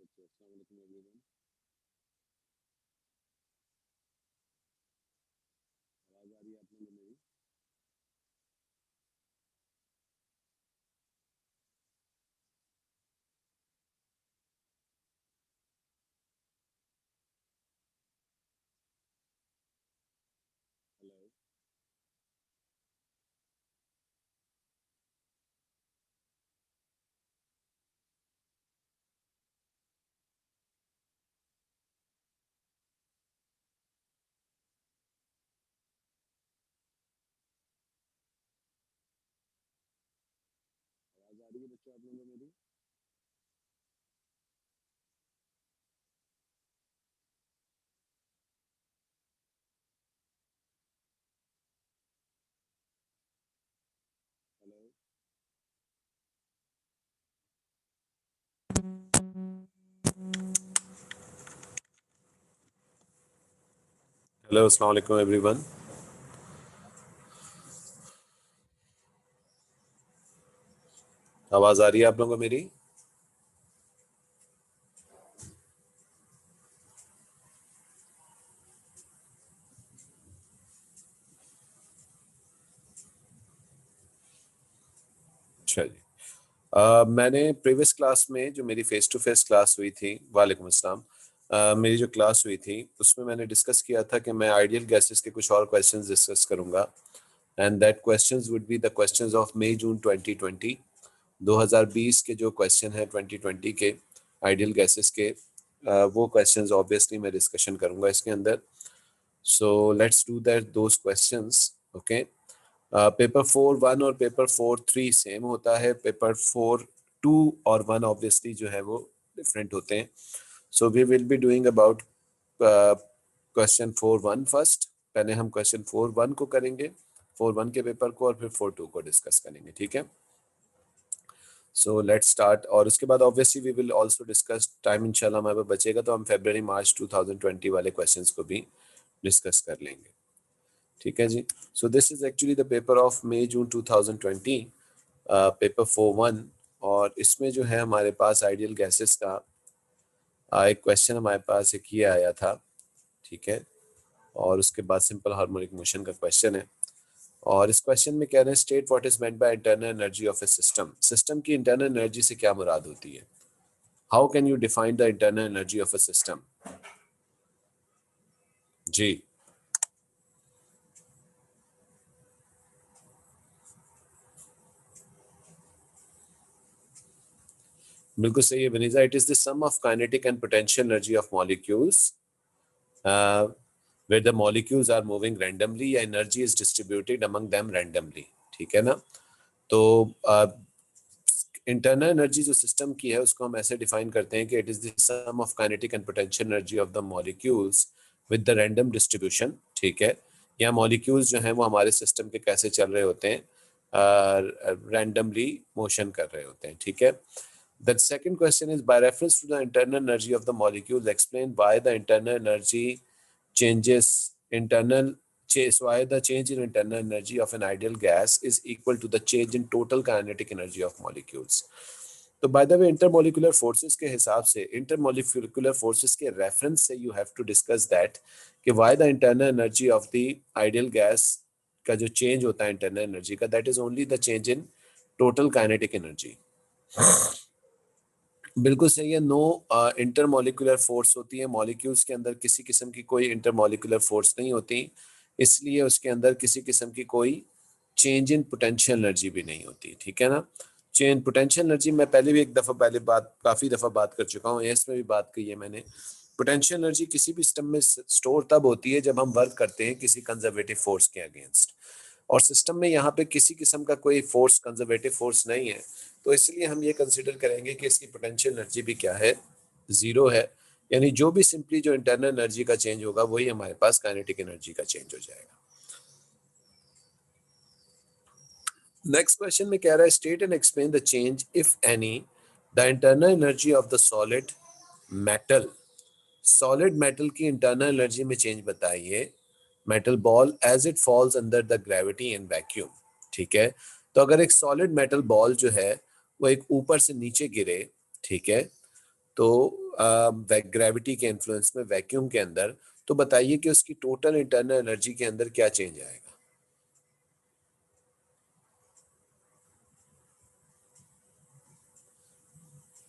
बच्चों, अस्सलाम वालेकुम एवरीवन। आवाज़ आ रही है आप लोगों को मेरी? हेलो। आवाज़ आ रही है बच्चों आप लोगों को मेरी? हेलो। हेलो, अस्सलाम वालेकुम एवरीवन। आवाज़ आ रही है आप लोगों को मेरी? अच्छा जी। मैंने प्रीवियस क्लास में जो मेरी फेस टू फेस क्लास हुई थी, वालेकुम अस्सलाम, मेरी जो क्लास हुई थी उसमें मैंने डिस्कस किया था कि मैं आइडियल गैसेस के कुछ और क्वेश्चंस डिस्कस करूंगा, and that questions would be the questions of May June 2020। 2020 के जो क्वेश्चन है 2020 के आइडियल गैसेस के, वो क्वेश्चंस ऑब्वियसली मैं डिस्कशन करूंगा इसके अंदर। So let's do that those questions. Okay. Paper 4-1 और पेपर 4-3 सेम होता है, पेपर 4-2 और 1 ऑब्वियसली जो है वो डिफरेंट होते हैं। So we will be doing about question 4-1 first. पहले हम क्वेश्चन 4-1 को करेंगे, 4-1 के पेपर को, और फिर 4-2 को डिस्कस करेंगे, ठीक है। So let's start. और उसके बाद obviously we will also discuss, time इंशाल्लाह हमारे पास बचेगा तो हम फरवरी मार्च 2020 वाले क्वेश्चंस को भी डिस्कस कर लेंगे, ठीक है जी। So this is actually the paper of May June 2020, paper 4-1। और इसमें जो है हमारे पास आइडियल गैसेस का एक क्वेश्चन हमारे पास एक ये आया था, ठीक है। और उसके बाद सिंपल हार्मोनिक मोशन का क्वेश्चन है। और इस क्वेश्चन में कह रहे हैं state what is meant by internal energy of a system. System की इंटरनल एनर्जी से क्या मुराद होती है? How can you define the internal energy of a system? जी, बिल्कुल सही है Vaneeza. It is the sum of kinetic and potential energy of molecules where the molecules are moving randomly, energy is distributed among them randomly, ठीक है ना। तो internal energy जो system की है उसको हम ऐसे डिफाइन करते हैं कि it is the sum of kinetic and potential energy of the molecules with the random distribution, ठीक है। या मॉलिक्यूल्स जो हैं वो हमारे सिस्टम के कैसे चल रहे होते हैं, रैंडमली मोशन कर रहे होते हैं, ठीक है। The second question is by reference to the internal energy of the molecules, explain why the internal energy changes why the change in internal energy of an ideal gas is equal to the change in total kinetic energy of molecules. तो by the way intermolecular forces के हिसाब से, intermolecular forces के reference से you have to discuss that कि why the internal energy of the ideal gas का जो change होता है इंटरनल एनर्जी का, that is only the change in total kinetic energy. बिल्कुल सही है। नो इंटरमोलिकुलर फोर्स होती है मॉलिक्यूल्स के अंदर, किसी किस्म की कोई इंटरमोलिकुलर फोर्स नहीं होती, इसलिए उसके अंदर किसी किस्म की कोई चेंज इन पोटेंशियल एनर्जी भी नहीं होती, ठीक है ना। चेंज पोटेंशियल एनर्जी मैं पहले भी एक दफ़ा पहले बात काफ़ी दफ़ा बात कर चुका हूँ, इसमें भी बात की है मैंने। पोटेंशियल एनर्जी किसी भी सिस्टम में स्टोर तब होती है जब हम वर्क करते हैं किसी कंजर्वेटिव फोर्स के अगेंस्ट, और सिस्टम में यहाँ पे किसी किस्म का कोई फोर्स, कंजर्वेटिव फोर्स नहीं है, तो इसलिए हम ये कंसिडर करेंगे कि इसकी पोटेंशियल एनर्जी भी क्या है, जीरो है। यानी जो भी सिंपली जो इंटरनल एनर्जी का चेंज होगा वही हमारे पास काइनेटिक एनर्जी का चेंज हो जाएगा। नेक्स्ट क्वेश्चन में कह रहा है state and explain the change if any the internal energy of the solid metal. Solid metal की इंटरनल एनर्जी में चेंज बताइए, metal ball as it falls under the gravity in vacuum, ठीक है। तो अगर एक सॉलिड मेटल बॉल जो है वो एक ऊपर से नीचे गिरे, ठीक है, तो ग्रेविटी के इन्फ्लुएंस में वैक्यूम के अंदर, तो बताइए कि उसकी टोटल इंटरनल एनर्जी के अंदर क्या चेंज आएगा।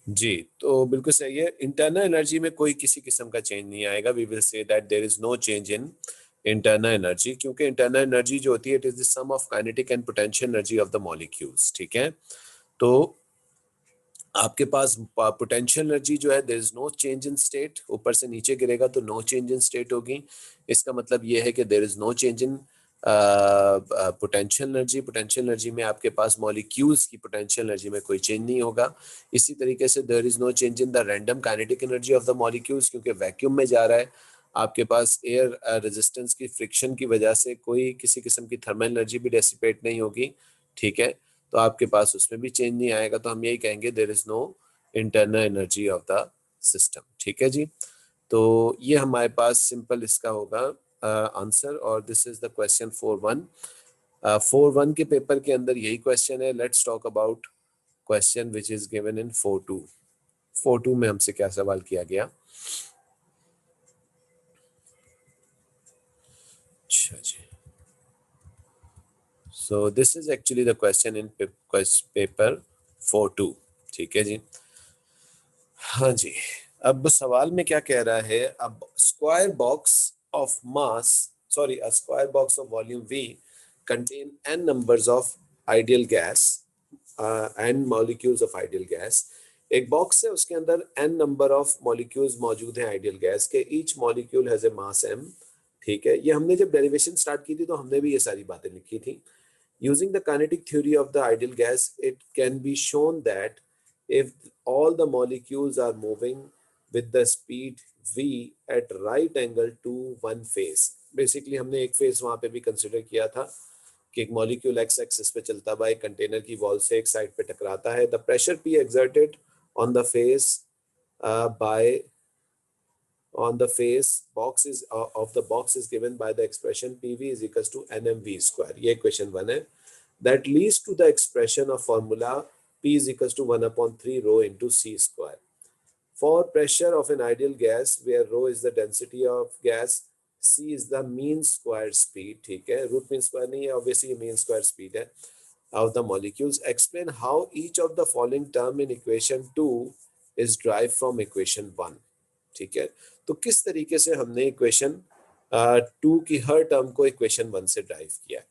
जी, तो बिल्कुल सही है। इंटरनल एनर्जी में कोई किसी किस्म का चेंज नहीं आएगा। We will say that there is no change in internal energy, क्योंकि इंटरनल एनर्जी जो होती है it is the sum of kinetic and potential energy of the molecules. ठीक है, तो आपके पास पोटेंशियल एनर्जी जो है there is no change in state, ऊपर से नीचे गिरेगा तो नो चेंज इन स्टेट होगी। इसका मतलब ये है कि there is no change in potential energy. Potential energy में आपके पास मॉलिक्यूल्स की पोटेंशियल एनर्जी में कोई चेंज नहीं होगा। इसी तरीके से there is no change in the random kinetic energy of the molecules, क्योंकि वैक्यूम में जा रहा है। आपके पास एयर रेजिस्टेंस की फ्रिक्शन की वजह से कोई किसी किस्म की थर्मल एनर्जी भी डेसिपेट नहीं होगी। ठीक है, तो आपके पास उसमें भी चेंज नहीं आएगा। तो हम यही कहेंगे there is no internal energy of the system. ठीक है जी, तो ये हमारे पास सिंपल इसका होगा आंसर। और दिस इज द क्वेश्चन 4-1। 4-1 के पेपर के अंदर यही क्वेश्चन है। Let's talk about question which is given in 4-2। 4-2 में हमसे क्या सवाल किया गया। अच्छा जी, so this is actually the question in paper 4-2। ठीक है जी, हाँ जी। अब सवाल में क्या कह रहा है, अब square box of mass, sorry, a square box of volume V contain n numbers of ideal gas and molecules of ideal gas। एक बॉक्स है, उसके अंदर n नंबर ऑफ मॉलिक्यूल्स मौजूद हैं आइडियल गैस के। Each molecule has a mass m। ठीक है, ये हमने जब डेरिवेशन स्टार्ट की थी तो हमने भी ये सारी बातें लिखी थी। Using the kinetic theory of the ideal gas, it can be shown that if all the molecules are moving with the speed v at right angle to one phase, basically हमने एक फेज वहां पे भी consider किया था कि एक molecule x axis पे चलता हुआ एक कंटेनर की वॉल से एक साइड पे टकराता है। The pressure P exerted on the face by on the face box is of the box is given by the expression PV is equals to NMV square। ये क्वेश्चन 1 है। That leads to the expression of formula P is equals to 1/3 rho into C square for pressure of an ideal gas where rho is the density of gas, C is the mean square speed। ठीक है, root mean square नहीं है, obviously mean square speed है of the molecules। Explain how each of the following term in equation 2 is derived from equation 1। ठीक है, तो किस तरीके से हमने इक्वेशन 2 की हर टर्म को इक्वेशन 1 से ड्राइव किया है।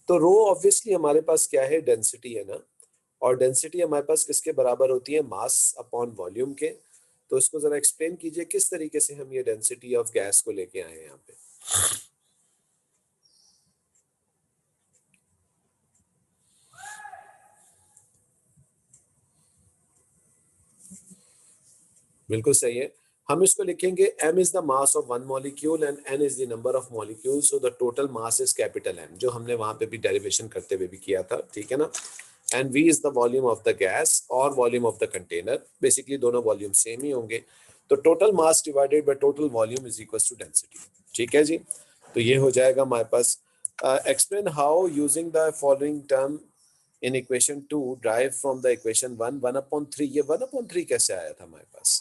तो रो ऑब्वियसली हमारे पास क्या है, डेंसिटी है ना, और डेंसिटी हमारे पास किसके बराबर होती है, मास अपॉन वॉल्यूम के। तो इसको जरा एक्सप्लेन कीजिए किस तरीके से हम ये डेंसिटी ऑफ गैस को लेके आए हैं यहाँ पे। बिल्कुल सही है। हम इसको लिखेंगे m is the mass of one molecule and n is the number of molecules, so the total mass is capital M, जो हमने वहां पे भी डेरिवेशन करते हुए भी किया था। ठीक है ना, and v is the volume of the gas और volume of the container, basically दोनों वॉल्यूम सेम ही होंगे। तो total mass divided by total volume is equal to density. ठीक है जी, तो ये हो जाएगा हमारे पास। Explain how using the following term in equation 2 drive from the equation 1 1/3। ये 1/3 कैसे आया था हमारे पास।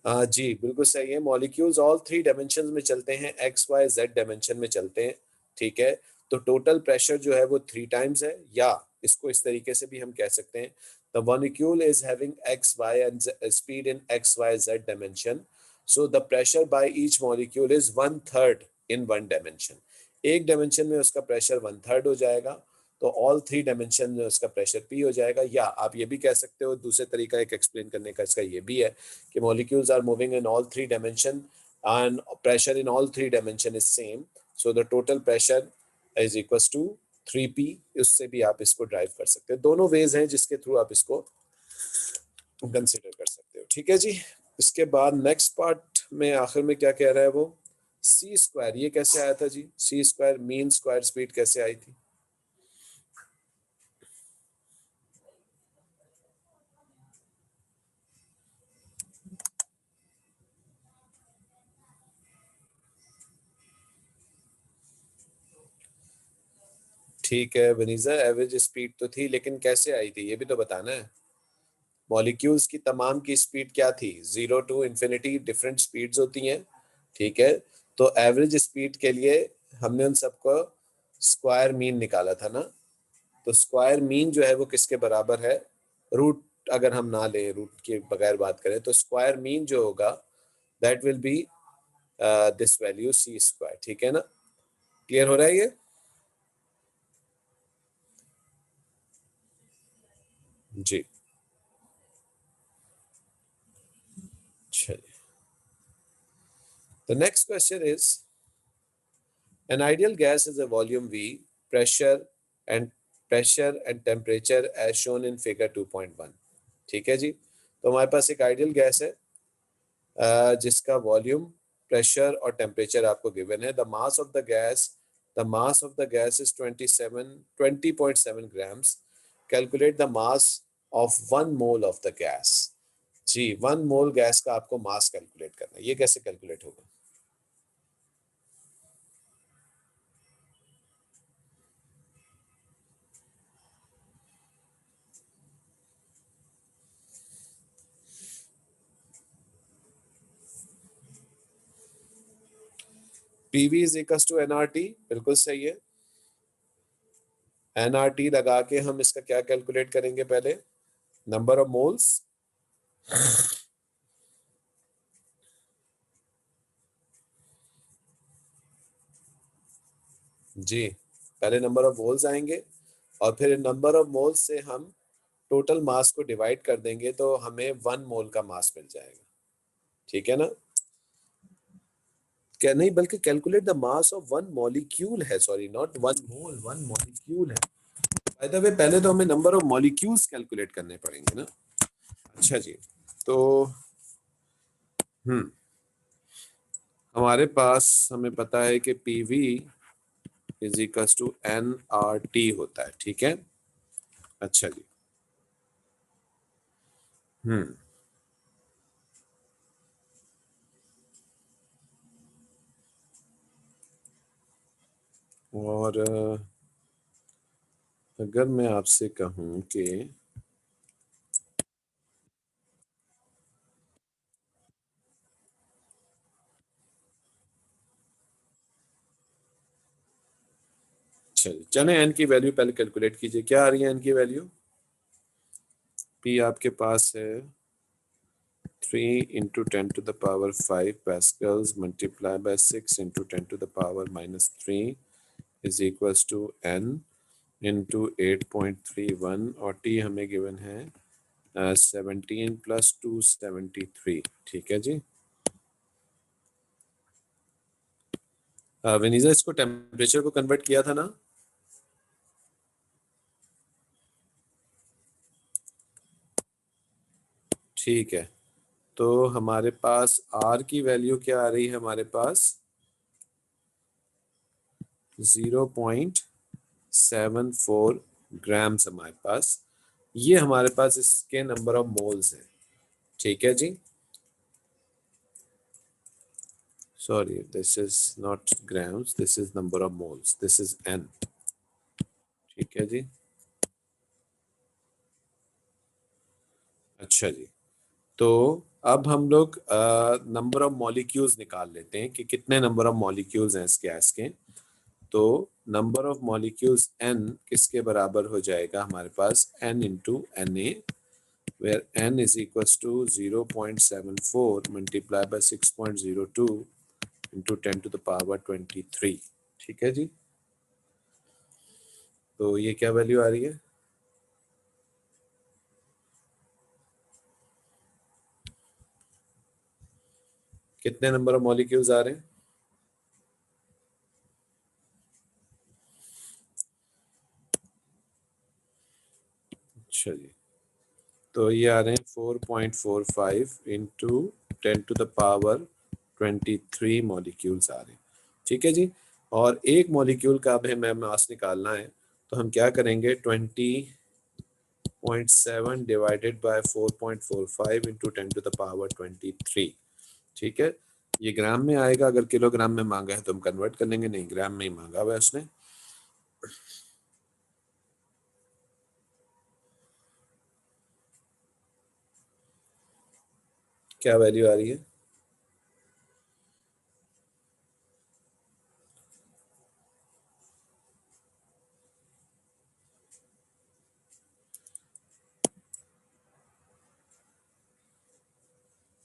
जी बिल्कुल सही है। मॉलिक्यूल्स ऑल 3 डायमेंशन में चलते हैं, एक्स वाई जेड डायमेंशन में चलते हैं। ठीक है, तो टोटल प्रेशर जो है वो 3 टाइम्स है, या इसको इस तरीके से भी हम कह सकते हैं, the molecule is having x y and speed in x y z dimension, so the pressure by each molecule is 1/3 in one dimension. एक डायमेंशन में उसका प्रेशर 1/3 हो जाएगा, तो ऑल 3 डायमेंशन में उसका प्रेशर पी हो जाएगा। या आप ये भी कह सकते हो, दूसरे तरीका एक एक्सप्लेन करने का इसका ये भी है कि molecules are moving in all 3 dimension and pressure in all 3 dimension is same, so the total pressure is equals to 3p। उससे भी आप इसको ड्राइव कर सकते हो। दोनों वेज हैं जिसके थ्रू आप इसको कंसिडर कर सकते हो। ठीक है जी, इसके बाद नेक्स्ट पार्ट में आखिर में क्या कह रहा है वो, सी स्क्वायर। ये कैसे आया था जी, सी स्क्वायर मीन स्क्वायर स्पीड कैसे आई थी। ठीक है वनीजा, एवरेज स्पीड तो थी, लेकिन कैसे आई थी ये भी तो बताना है। मॉलिक्यूल्स की तमाम की स्पीड क्या थी, 0 टू इंफिनिटी डिफरेंट स्पीड्स होती हैं, ठीक है। तो एवरेज स्पीड के लिए हमने उन सबको स्क्वायर मीन निकाला था ना। तो स्क्वायर मीन जो है वो किसके बराबर है, रूट, अगर हम ना ले रूट के बगैर बात करें तो स्क्वायर मीन जो होगा that will be this value c square, ठीक है ना। क्लियर हो रहा है ये? जी चलिए, the next question is an ideal gas is a volume V, pressure and temperature as shown in figure 2.1। ठीक है जी, तो हमारे पास एक आइडियल गैस है जिसका वॉल्यूम, प्रेशर और टेम्परेचर आपको गिवन है। The mass of the gas is 20.7 grams. Calculate the mass of 1 mole of the gas. जी, 1 मोल गैस का आपको मास कैलकुलेट करना है, ये कैसे कैलकुलेट होगा? PV is equal to NRT, बिल्कुल सही है। एनआरटी लगा के हम इसका क्या कैलकुलेट करेंगे, पहले नंबर ऑफ मोल्स। जी, पहले नंबर ऑफ मोल्स आएंगे और फिर नंबर ऑफ मोल्स से हम टोटल मास को डिवाइड कर देंगे तो हमें 1 मोल का मास मिल जाएगा, ठीक है ना। क्या नहीं, बल्कि calculate the mass of 1 molecule है, सॉरी नॉट 1 मोल, 1 मॉलिक्यूल है। बाय द वे पहले तो हमें नंबर ऑफ मॉलिक्यूल्स कैलकुलेट करने पड़ेंगे ना। अच्छा जी, तो हमारे पास हमें पता है कि PV is equal to N R T होता है, ठीक है। अच्छा जी, हम्म और अगर मैं आपसे कहूं कि चले एन की वैल्यू पहले कैलकुलेट कीजिए, क्या आ रही है एन की वैल्यू। पी आपके पास है 3 × 10⁵ pascals multiplied by 6 × 10⁻³ is equals to n into 8.31 और t हमें गिवन है 17 + 273, ठीक है जी। विनीजा इसको टेम्परेचर को कन्वर्ट किया था ना। ठीक है, तो हमारे पास R की वैल्यू क्या आ रही है, हमारे पास 0.74 ग्राम्स हमारे पास, ये हमारे पास इसके नंबर ऑफ मोल्स हैं, ठीक है जी। Sorry, this is not grams, this is number of moles, this is n, ठीक है जी। अच्छा जी, तो अब हम लोग नंबर ऑफ मॉलिक्यूल्स निकाल लेते हैं कि कितने नंबर ऑफ मॉलिक्यूल्स हैं इस गैस के। तो नंबर ऑफ मॉलिक्यूल्स n किसके बराबर हो जाएगा हमारे पास, n into Na, where n is equals to 0.74 multiplied by 6.02 into 10⁻23, ठीक है जी। तो ये क्या वैल्यू आ रही है, कितने नंबर ऑफ मॉलिक्यूल्स आ रहे हैं? अच्छा जी, तो ये आ रहे हैं 4.45 इंटू 10⁻23 मॉलिक्यूल्स आ रहे हैं, ठीक है जी। और एक मॉलिक्यूल का अब हमें मास निकालना है, तो हम क्या करेंगे, 20.7 डिवाइडेड बाय 4.45 इंटू 10⁻23, ठीक है। ये ग्राम में आएगा, अगर किलोग्राम में मांगा है तो हम कन्वर्ट कर लेंगे, नहीं ग्राम में ही मांगा हुआ है उसने। क्या वैल्यू आ रही है?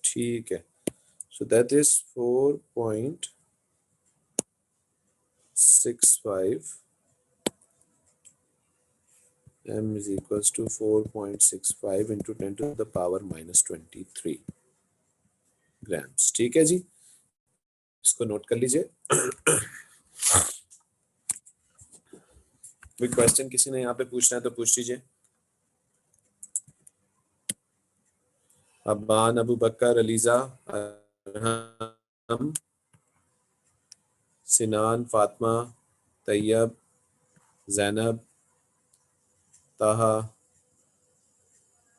ठीक है, so that is 4.65 m is equals to 4.65 into 10 to the power minus 23 grams. ठीक है जी, इसको नोट कर लीजिए। कोई क्वेश्चन किसी ने यहाँ पे पूछना है तो पूछ लीजिए। अब्बान, अबू बकर, अलीजा, अरहम, सिनान, फातिमा, तैयब, जैनब, ताहा,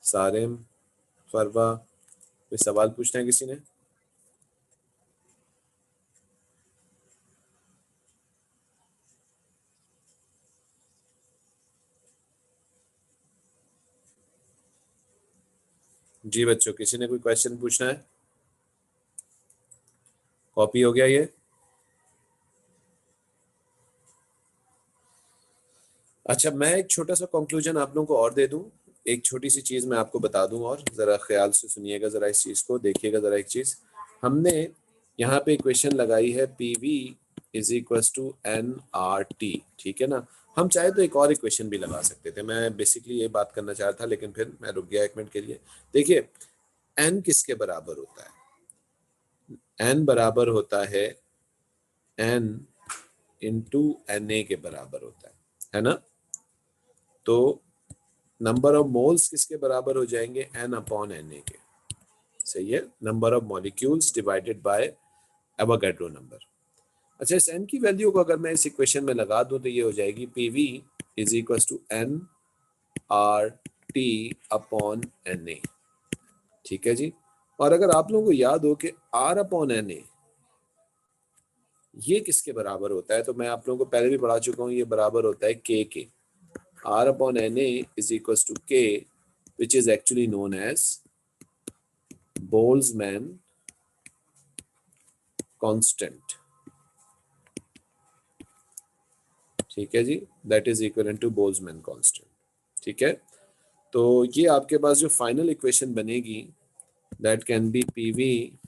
सारिम, फरवा, कोई सवाल पूछना है किसी ने? जी बच्चों, किसी ने कोई क्वेश्चन पूछना है? कॉपी हो गया ये? अच्छा, मैं एक छोटा सा कंक्लूजन आप लोगों को और दे दूं। एक छोटी सी चीज मैं आपको बता दूं, और जरा ख्याल से सुनिएगा, जरा इस चीज को देखिएगा। जरा एक चीज हमने यहाँ पे इक्वेशन लगाई है, PV is equals to N R T. ठीक है ना? हम चाहे तो एक और इक्वेशन भी लगा सकते थे, मैं बेसिकली ये बात करना चाह रहा था, लेकिन फिर मैं रुक गया एक मिनट के लिए। देखिए, एन किसके बराबर होता है? एन बराबर होता है एन इंटू एन ए के बराबर होता है ना? तो नंबर ऑफ मोल्स किसके बराबर हो जाएंगे? एन अपॉन एन ए के। सही है, number of molecules divided by Avogadro number. अच्छा, इस एन की वैल्यू को अगर मैं इस इक्वेशन में लगा दूं तो ये हो जाएगी PV is equal to N R T upon N A. ठीक है जी। और अगर आप लोगों को याद हो कि आर अपॉन एन ए ये किसके बराबर होता है, तो मैं आप लोगों को पहले भी पढ़ा चुका हूं, ये बराबर होता है के। R upon N A is equal to K, which is actually known as Boltzmann constant. ठीक है जी, that is equal to Boltzmann constant. ठीक है, तो ये आपके पास जो फाइनल इक्वेशन बनेगी, that can be PV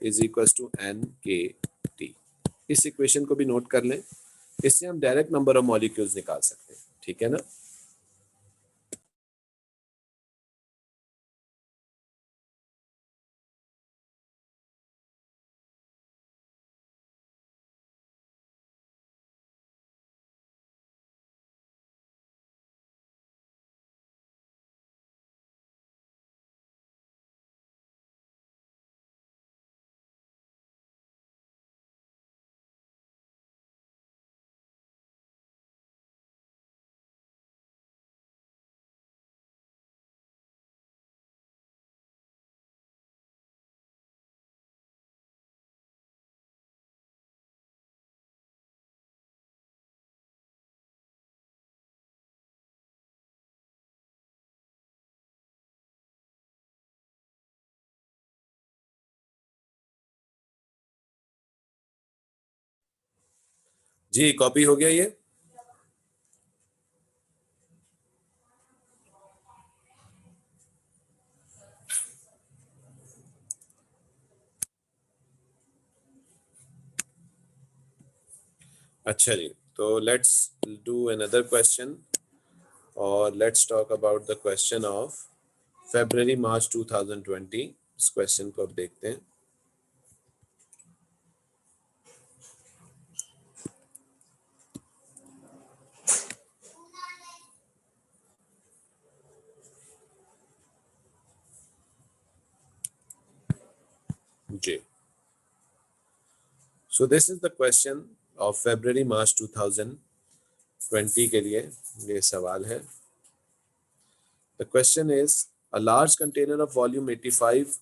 is equal to N K T. इस इक्वेशन को भी नोट कर लें, इससे हम डायरेक्ट नंबर ऑफ मॉलिक्यूल्स निकाल सकते हैं। ठीक है ना? जी, कॉपी हो गया ये? अच्छा जी, तो लेट्स डू अनदर क्वेश्चन, और let's talk about the question of February March 2020। इस क्वेश्चन को अब देखते हैं। जी, so this is the question of February March 2020 के लिए ये सवाल है। The question is, a large container of volume 85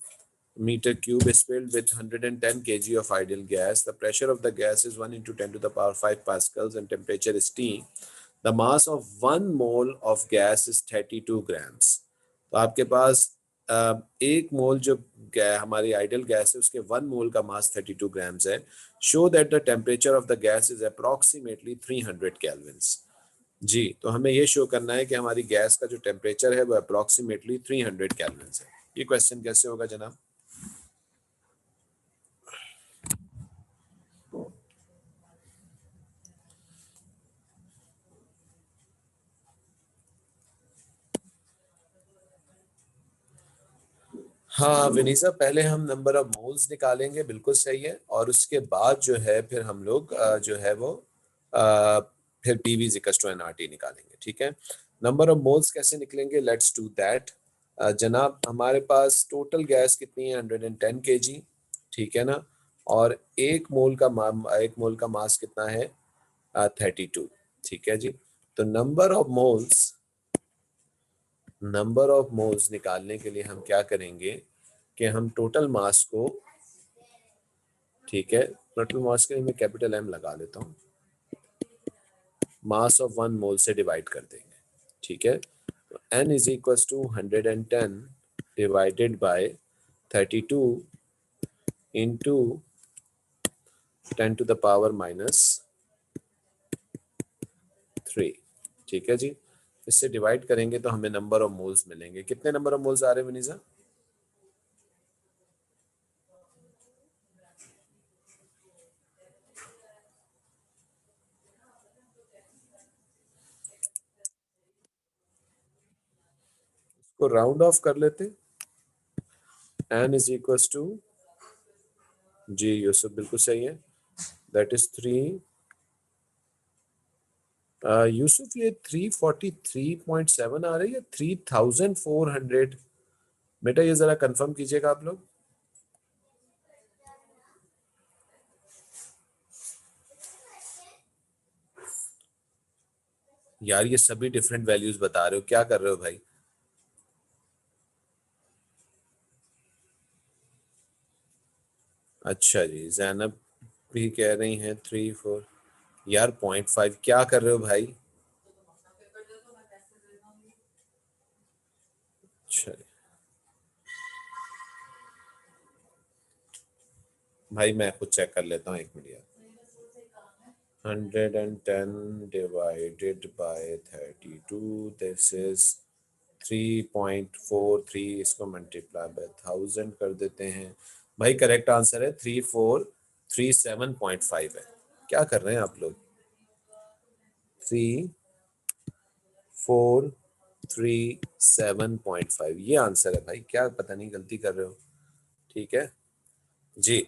meter cube is filled with 110 kg of ideal gas. The pressure of the gas is 1 into 10 to the power 5 pascals and temperature is T. The mass of 1 mole of gas is 32 grams. तो आपके पास एक मोल जो हमारी ideal gas है उसके 1 मोल का मास 32 grams है। Show that the temperature of the gas is approximately 300 Kelvin's. जी, तो हमें ये शो करना है कि हमारी गैस का जो टेम्परेचर है वो अप्रोक्सीमेटली 300 केल्विन्स है। ये क्वेश्चन कैसे होगा जनाब? हाँ विनीसा, पहले हम नंबर ऑफ मोल्स निकालेंगे, बिल्कुल सही है, और उसके बाद जो है फिर हम लोग जो है वो फिर पीवी इक्वल्स टू एनआरटी निकालेंगे। ठीक है, नंबर ऑफ मोल्स कैसे निकलेंगे, लेट्स डू दैट। जनाब हमारे पास टोटल गैस कितनी है, 110 केजी, ठीक है ना, और एक मोल का मास कितना है, 32, ठीक है जी। तो नंबर ऑफ मोल्स निकालने के लिए हम क्या करेंगे कि हम टोटल मास को, ठीक है, टोटल मास के लिए मैं कैपिटल एम लगा लेता हूँ, मास ऑफ 1 मोल से डिवाइड कर देंगे। ठीक है, n is equal to 110 divided by 32 into 10 to the power -3। ठीक है जी, इससे डिवाइड करेंगे तो हमें नंबर ऑफ मोल्स मिलेंगे। कितने नंबर ऑफ मोल्स आ रहे हैं विनीसा? इसको राउंड ऑफ कर लेते, n इज इक्वल टू, जी यूसुफ बिल्कुल सही है, दैट इज 3। यूसुफ ये 343.7 आ रही है, 3400? बेटा ये जरा कंफर्म कीजिएगा आप लोग। यार ये सभी डिफरेंट वैल्यूज बता रहे हो, क्या कर रहे हो भाई? अच्छा जी, जैनब भी कह रही हैं 3-4। यार 0.5 क्या कर रहे हो भाई? अच्छा भाई, मैं खुद चेक कर लेता हूँ, 1 मिनट यार। 110 डिवाइडेड बाय 32, दिस इज 3.43। इसको मल्टीप्लाई बाय 1000 कर देते हैं। भाई करेक्ट आंसर है 3437.5 है। क्या कर रहे हैं आप लोग? 3437.5 ये आंसर है भाई, क्या पता नहीं गलती कर रहे हो। ठीक है जी,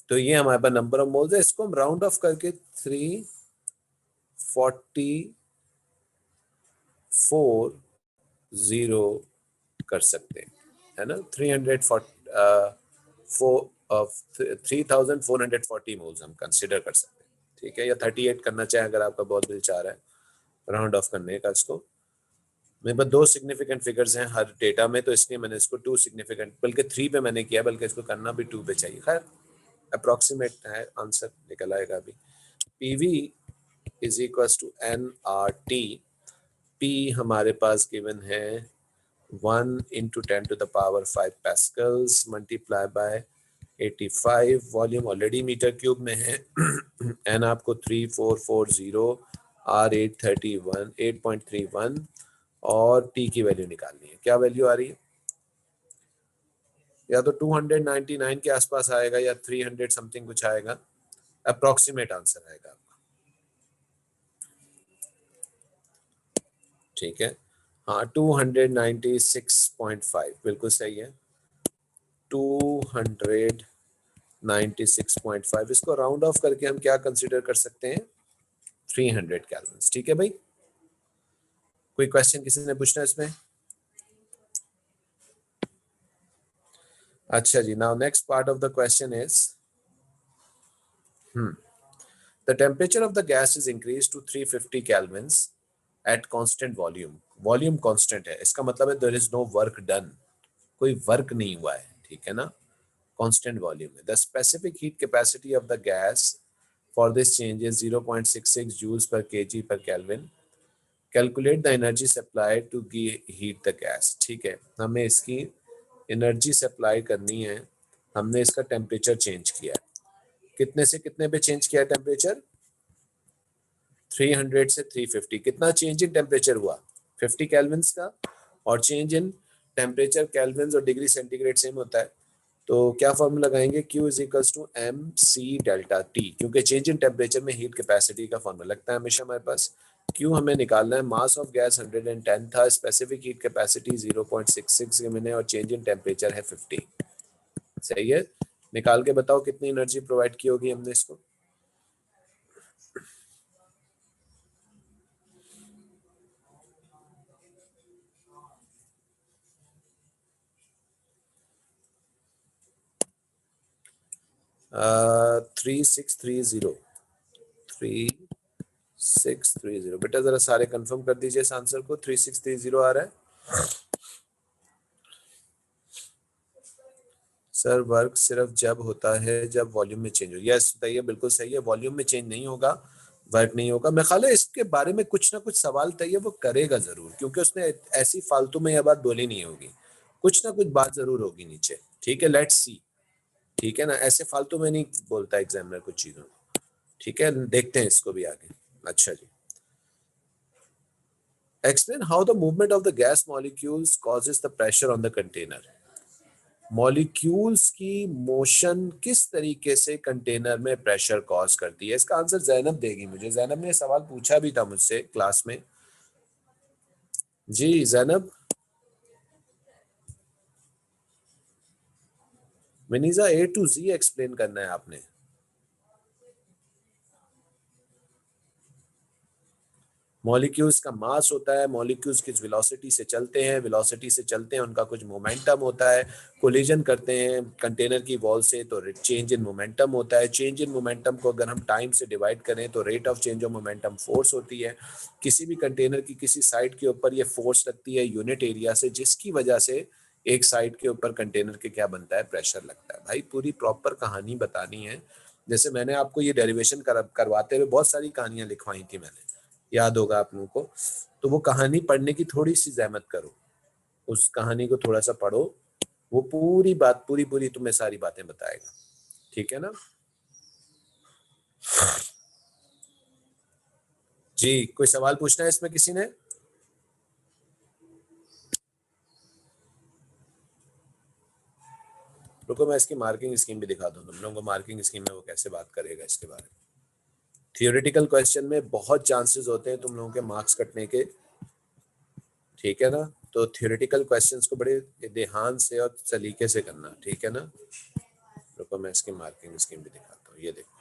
तो ये हमारे पास नंबर ऑफ मोल्स है, इसको हम राउंड ऑफ करके 344 कर सकते हैं, है ना। 3440 मोल्स हम कंसिडर कर सकते हैं। ठीक है, या 38 करना चाहे अगर आपका बहुत दिल चाह रहा है राउंड ऑफ करने का। इसको मेरे पास 2 सिग्निफिकेंट फिगर्स हैं हर डेटा में, तो इसलिए मैंने इसको 2 सिग्निफिकेंट, बल्कि 3 पे मैंने किया, बल्कि इसको करना भी 2 पे चाहिए। खैर अप्रोक्सीमेट है, आंसर निकल आएगा अभी। PV is equal to N R T. P हमारे पास गिवन है 1 into 10 to the power 5 pascals multiply by 85। Volume already metre cube में है। एन आपको 3440, आर 831 और टी की वैल्यू निकालनी है। क्या वैल्यू आ रही है? या तो 299 के आसपास आएगा या 300 समथिंग कुछ आएगा, अप्रोक्सीमेट आंसर आएगा आपका। ठीक है, हाँ 296.5 बिल्कुल सही है, 296.5। इसको राउंड ऑफ करके हम क्या कंसिडर कर सकते हैं, 300 कैलोरी। ठीक है भाई, कोई क्वेश्चन किसी ने पूछना है इसमें? अच्छा जी, now next part of the question is the temperature of the gas is increase to 350 kelvins at constant volume. Volume constant है, इसका मतलब है there is no work done, कोई वर्क नहीं हुआ है। ठीक है ना, कांस्टेंट वॉल्यूम है। The specific heat capacity of the gas for this change is 0.66 joules per kg per kelvin. Calculate the energy supply to heat the gas. ठीक है, हमें इसकी एनर्जी सप्लाई करनी है, हमने इसका टेम्परेचर चेंज किया है, कितने से कितने पे चेंज किया है टेम्परेचर, 300 से 350। कितना चेंज इन टेम्परेचर हुआ, 50 केल्विन्स का, और चेंज इन टेम्परेचर केल्विन्स और डिग्री सेंटीग्रेड सेम होता है, तो क्या फॉर्मूला लगाएंगे, Q is equals to MC delta T, क्योंकि चेंज इन टेम्परेचर में हीट कैपेसिटी का फॉर्मूला लगता है हमेशा हमारे पास। Q हमें निकालना है, मास ऑफ गैस 110 था, स्पेसिफिक हीट कैपेसिटी 0.66 गिवन है, और चेंज इन टेम्परेचर है 50। सही है, निकाल के बताओ कितनी एनर्जी प्रोवाइड की होगी हमने इसको। uh, 3630 3630 बेटा जरा सारे कंफर्म कर दीजिए इस आंसर को। 3630 आ रहा है सर। वर्क सिर्फ जब होता है जब वॉल्यूम में चेंज हो। यस बताइए, बिल्कुल सही है, वॉल्यूम में चेंज नहीं होगा, वर्क नहीं होगा। मैं ख्याल है इसके बारे में कुछ ना कुछ सवाल तय वो करेगा जरूर, क्योंकि उसने ऐसी फालतू में यह बात बोली नहीं होगी, कुछ ना कुछ बात जरूर होगी नीचे। ठीक है, लेट्स सी। ठीक है ना, ऐसे फालतू में नहीं बोलता एग्जामिनर कुछ चीजों। ठीक है, देखते हैं इसको भी आगे। अच्छा जी, explain how the movement of the gas molecules causes the pressure on the container। Molecules की मोशन किस तरीके से कंटेनर में प्रेशर कॉज करती है, इसका आंसर जैनब देगी मुझे। जैनब ने सवाल पूछा भी था मुझसे क्लास में। जी Zainab. Minija A to Z explain करना है आपने। मॉलिक्यूल्स का मास होता है, मॉलिक्यूल्स किस वेलोसिटी से चलते हैं, वेलोसिटी से चलते हैं, उनका कुछ मोमेंटम होता है, कोलिजन करते हैं कंटेनर की वॉल से तो चेंज इन मोमेंटम होता है। चेंज इन मोमेंटम को अगर हम टाइम से डिवाइड करें तो rate of change of momentum force होती है। किसी भी कंटेनर की किसी साइड के ऊपर ये फोर्स लगती है यूनिट एरिया से, जिसकी वजह से एक साइड के ऊपर कंटेनर के क्या बनता है, प्रेशर लगता है। भाई पूरी प्रॉपर कहानी बतानी है, जैसे मैंने आपको ये डेरिवेशन करवाते हुए बहुत सारी कहानियां लिखवाई थी मैंने, याद होगा आप लोगों को। तो वो कहानी पढ़ने की थोड़ी सी जहमत करो, उस कहानी को थोड़ा सा पढ़ो, वो पूरी बात पूरी पूरी तुम्हें सारी बातें बताएगा। ठीक है ना जी, कोई सवाल पूछना है इसमें किसी ने। रुको मैं इसकी मार्किंग स्कीम भी दिखा दूं तुम लोगों को, मार्किंग स्कीम में वो कैसे बात करेगा इसके बारे में। थियोरेटिकल क्वेश्चन में बहुत चांसेस होते हैं तुम लोगों के मार्क्स कटने के। ठीक है ना, तो थियोरेटिकल क्वेश्चंस को बड़े ध्यान से और सलीके से करना। ठीक है ना, रुको मैं इसकी मार्किंग स्कीम भी दिखाता हूँ, ये देखो।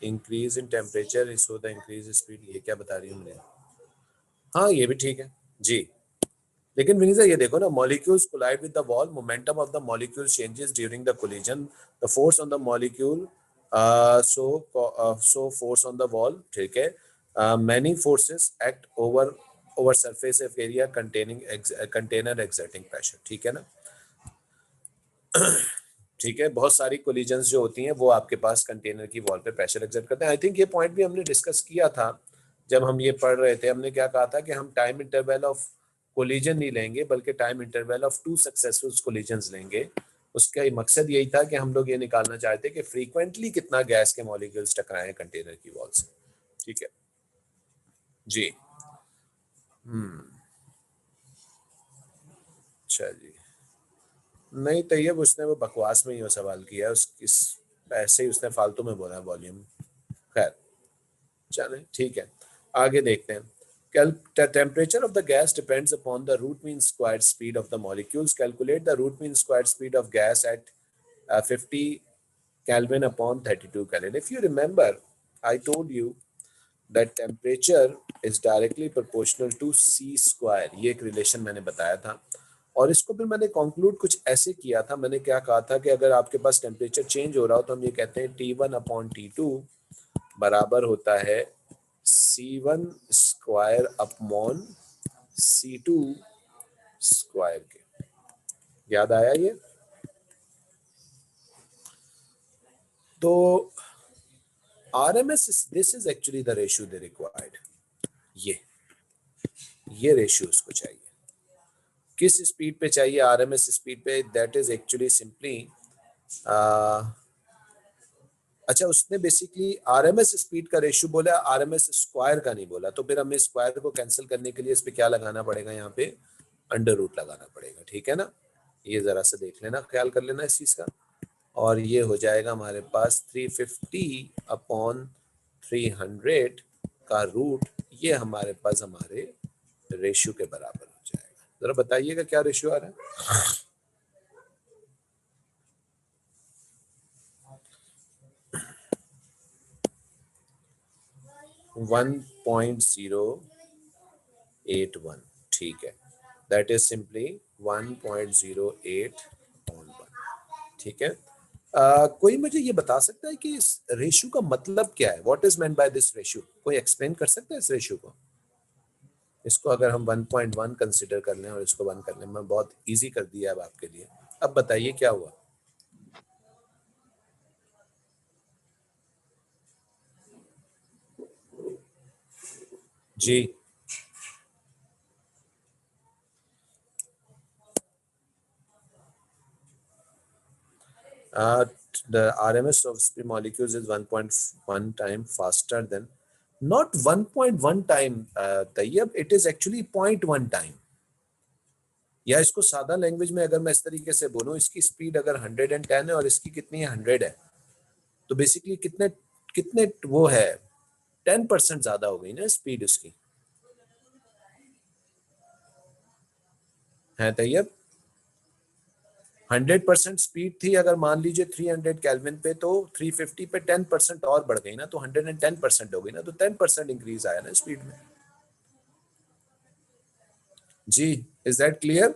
Increase in temperature so the increase speed, ये क्या बता रही हूँ मुझे। हाँ ये भी ठीक है जी, लेकिन विनीता ये देखो ना, molecules collide with the wall, momentum of the molecule changes during the collision, the force on the molecule, so force on the wall. ठीक है, many forces act over over surface of area containing container exerting pressure. ठीक है ना, ठीक है, बहुत सारी collisions जो होती हैं वो आपके पास कंटेनर की वॉल पे प्रेशर एक्सर्ट करते हैं। आई थिंक ये पॉइंट भी हमने डिस्कस किया था जब हम ये पढ़ रहे थे। हमने क्या कहा था कि हम टाइम इंटरवल ऑफ कोलिजन नहीं लेंगे, बल्कि time interval of 2 successful collisions लेंगे। उसका मकसद यही था कि हम लोग ये निकालना चाहते कि फ्रीक्वेंटली कितना गैस के मॉलिक्यूल्स टकराए कंटेनर की वॉल से। ठीक है जी। अच्छा जी, नहीं तैयब उसने वो बकवास में ही वो सवाल किया, उस ऐसे ही उसने फालतू में बोला वॉल्यूम। खैर चले ठीक है, आगे देखते हैं। Temperature of the gas depends upon the root mean squared speed of the molecules. Calculate the root mean squared speed of gas at 50 Kelvin upon 32 Kelvin. If you remember, I told you that temperature is directly proportional to C square. ये एक relation मैंने बताया था, और इसको फिर मैंने conclude कुछ ऐसे किया था। मैंने क्या कहा था कि अगर आपके पास टेम्परेचर चेंज हो रहा हो तो हम ये कहते हैं T1 अपॉन T2 बराबर होता है C1 square upon C2 square के। याद आया ये? तो RMS, this is actually the ratio they required. ये रेशियो उसको चाहिए। किस स्पीड पे चाहिए? RMS स्पीड पे। दैट इज एक्चुअली सिंपली अच्छा, उसने बेसिकली RMS स्पीड का रेशियो बोला, RMS स्क्वायर का नहीं बोला। तो फिर हमें स्क्वायर को कैंसिल करने के लिए इस पे क्या लगाना पड़ेगा? यहाँ पे अंडर रूट लगाना पड़ेगा, ठीक है ना। ये जरा सा देख लेना, ख्याल कर लेना इस चीज का। और ये हो जाएगा हमारे पास 350 अपॉन 300 का रूट, ये हमारे पास हमारे रेशियो के बराबर हो जाएगा। जरा बताइएगा क्या रेशियो आ रहा है? 1.081, ठीक है। दैट इज सिंपली 1.08/1, ठीक है। कोई मुझे ये बता सकता है कि इस रेशियो का मतलब क्या है? What is meant by this ratio? कोई एक्सप्लेन कर सकता है इस रेशियो को? इसको अगर हम 1.1 कंसिडर कर लें और इसको 1 कर लें, मैं बहुत इजी कर दिया अब आपके लिए। अब बताइए क्या हुआ? जी, the RMS of sp molecules is 1.1 time faster than, not 1.1 time, Tayyab, it is actually 0.1 time। या इसको सादा लैंग्वेज में अगर मैं इस तरीके से बोलूं, इसकी स्पीड अगर 110 है और इसकी कितनी है? 100 है, तो बेसिकली कितने कितने वो है, 10% ज्यादा हो गई ना स्पीड उसकी, है तैयब। 100% स्पीड थी अगर मान लीजिए 300 केल्विन पे, तो 350 पे 10% और बढ़ गई ना, तो 110% हो गई ना, तो 10% इंक्रीज आया ना स्पीड में। जी, इज दैट क्लियर?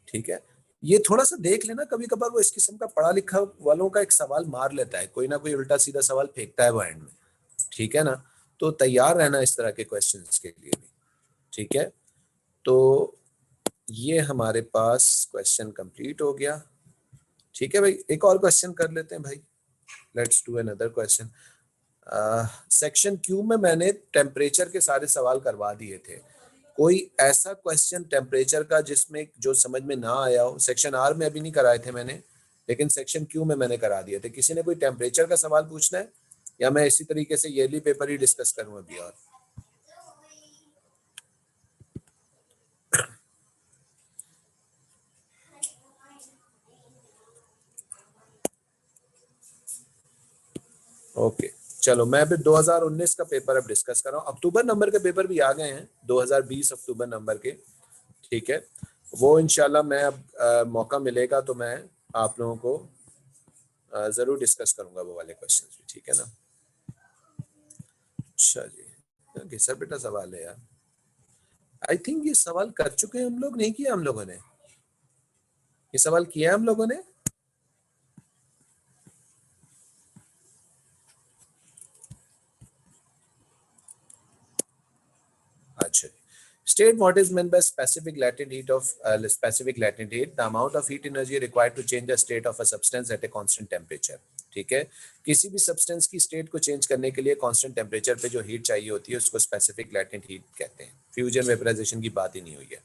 ठीक है, ये थोड़ा सा देख लेना, कभी कभार वो इस किस्म का पढ़ा लिखा वालों का एक सवाल मार लेता है, कोई ना कोई उल्टा सीधा सवाल फेंकता है वो एंड में, ठीक है ना। तो तैयार रहना इस तरह के क्वेश्चंस के लिए भी, ठीक है। तो ये हमारे पास क्वेश्चन कंप्लीट हो गया, ठीक है भाई। एक और क्वेश्चन कर लेते हैं भाई, let's do another question. Section Q में मैंने टेम्परेचर के सारे सवाल करवा दिए थे। कोई ऐसा क्वेश्चन टेम्परेचर का जिसमें जो समझ में ना आया हो? सेक्शन आर में अभी नहीं कराए थे मैंने, लेकिन सेक्शन क्यू में मैंने करा दिए थे। किसी ने कोई टेम्परेचर का सवाल पूछना है, या मैं इसी तरीके से ईयरली पेपर ही डिस्कस करूं अभी? और ओके, चलो मैं अभी 2019 का पेपर अब डिस्कस कर रहा हूँ। अक्टूबर नंबर के पेपर भी आ गए हैं, 2020 अक्टूबर नंबर के, ठीक है। वो इंशाल्लाह मैं अब मौका मिलेगा तो मैं आप लोगों को जरूर डिस्कस करूंगा वो वाले क्वेश्चन भी, ठीक है ना। अच्छा जी, घिसा पिटा सवाल है यार। आई थिंक ये सवाल कर चुके हैं हम लोग, नहीं किया हम लोगों ने? ये सवाल किया हम लोगों ने? अच्छा, state what is meant by specific latent heat of specific latent heat, the amount of heat energy required to change the state of a substance at a constant temperature, ठीक है। किसी भी सब्सटेंस की स्टेट को change करने के लिए constant temperature पे जो हीट चाहिए होती है उसको स्पेसिफिक लैटेंट हीट कहते हैं। फ्यूजन वेपराइजेशन की बात ही नहीं हुई है।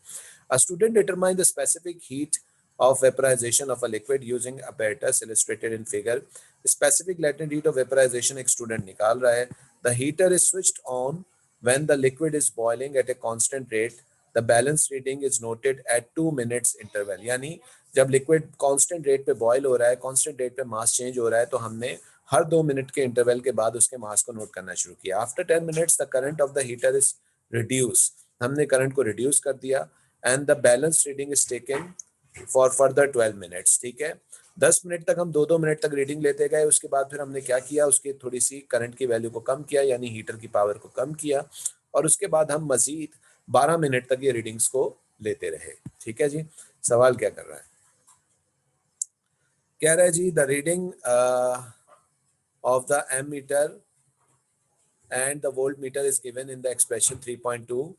A student determine the specific heat of vaporization of a liquid using apparatus illustrated in figure। Specific latent heat of vaporization एक स्टूडेंट निकाल रहा है। The heater is switched on when the liquid is boiling at a constant rate। The balance reading is noted at 2 minutes interval। यानी जब liquid constant rate पे boil हो रहा है, कांस्टेंट रेट पे मास चेंज हो रहा है, तो हमने हर 2 मिनट के इंटरवल के बाद उसके मास को नोट करना शुरू किया। After 10 minutes the current of the heater is reduce. हमने करंट को रिड्यूस कर दिया and the balance reading is taken for further 12 minutes, ठीक है। 10 मिनट तक हम 2-2 मिनट तक रीडिंग लेते गए। उसके बाद फिर हमने क्या किया, उसकी थोड़ी सी करंट की वैल्यू को कम किया, यानी हीटर की पावर को कम किया, और उसके बाद हम मजीद 12 मिनट तक ये रीडिंग्स को लेते रहे, ठीक है जी। सवाल क्या कर रहा है? कह रहा है जी the reading of the ammeter and the voltmeter is given in the expression 3.2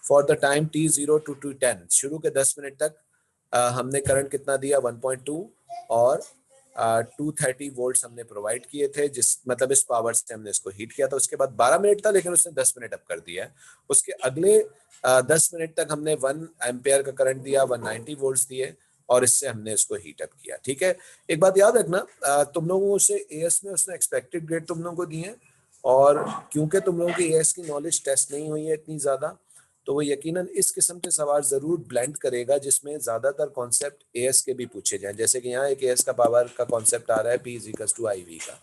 for the time t0 to 10। शुरू के 10 मिनट तक हमने करंट कितना दिया? 1.2 और 230 वोल्ट्स हमने प्रोवाइड किए थे, जिस मतलब इस पावर से हमने इसको हीट किया था। उसके बाद 12 मिनट था, लेकिन उसने 10 मिनट अप कर दिया है। उसके अगले 10 मिनट तक हमने 1 एम्पियर का करंट दिया, 190 वोल्ट्स दिए, और इससे हमने इसको हीट अप किया। ठीक है, एक बात याद रखना, तुम लोगों से एएस में उसने एक्सपेक्टेड ग्रेड तुम लोगों को दी है, और क्योंकि तुम लोगों की एएस की नॉलेज टेस्ट नहीं हुई है इतनी ज्यादा, तो वो यकीनन इस किस्म के सवाल जरूर ब्लेंड करेगा जिसमें ज्यादातर कॉन्सेप्ट एएस के भी पूछे जाएं। जैसे कि यहाँ एक एएस का पावर का कॉन्सेप्ट आ रहा है, P इज टू IV का।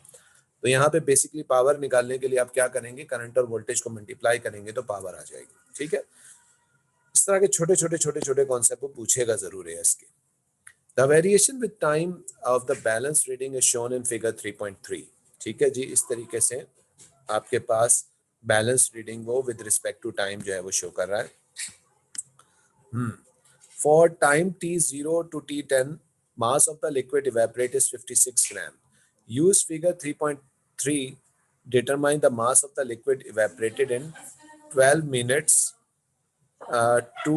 तो यहाँ पे बेसिकली पावर निकालने के लिए आप क्या करेंगे, करंट और वोल्टेज को मल्टीप्लाई करेंगे तो पावर आ जाएगी। ठीक है, इस तरह के छोटे छोटे कॉन्सेप्ट वो पूछेगा जरूर एएस के। The variation with time of the balance reading is shown in figure 3.3। ठीक है जी, इस तरीके से आपके पास बैलेंस रीडिंग वो विद रिस्पेक्ट टू टाइम जो है वो शो कर रहा है। For time t0 to t10, mass of the liquid evaporate is 56 gram. Use figure 3.3, determine the mass of the liquid evaporated in 12 minutes to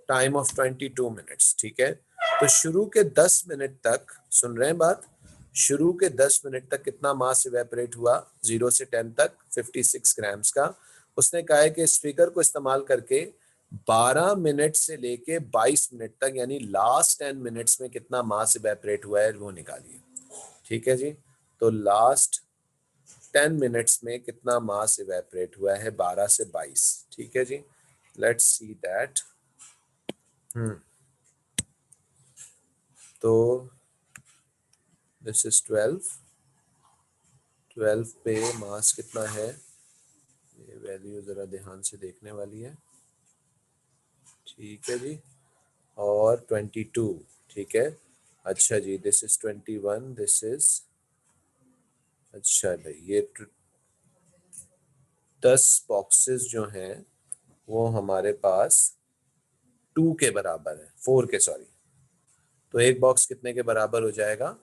time of 22 minutes. ठीक है, तो शुरू के 10 मिनट तक, सुन रहे हैं बात, शुरू के 10 मिनट तक कितना मास इवेपोरेट हुआ 0 से 10 तक, 56 ग्राम्स का। उसने कहा है कि इस फिगर को इस्तेमाल करके 12 मिनट से लेके 22 मिनट तक, यानी लास्ट 10 मिनट्स में कितना मास इवेपोरेट हुआ है वो निकालिए। ठीक है जी, तो लास्ट 10 मिनट्स में कितना मास इवेपोरेट हुआ है 12 से 22। ठीक है जी, लेट्स सी दैट। तो दिस इज 12 पे मास कितना है, ये वैल्यू जरा ध्यान से देखने वाली है। ठीक है जी, और 22। ठीक है, अच्छा जी, दिस इज 21, दिस इज, अच्छा भाई, ये 10 बॉक्सेस जो हैं वो हमारे पास 2 के बराबर है, 4 के, सॉरी। तो एक बॉक्स कितने के बराबर हो जाएगा,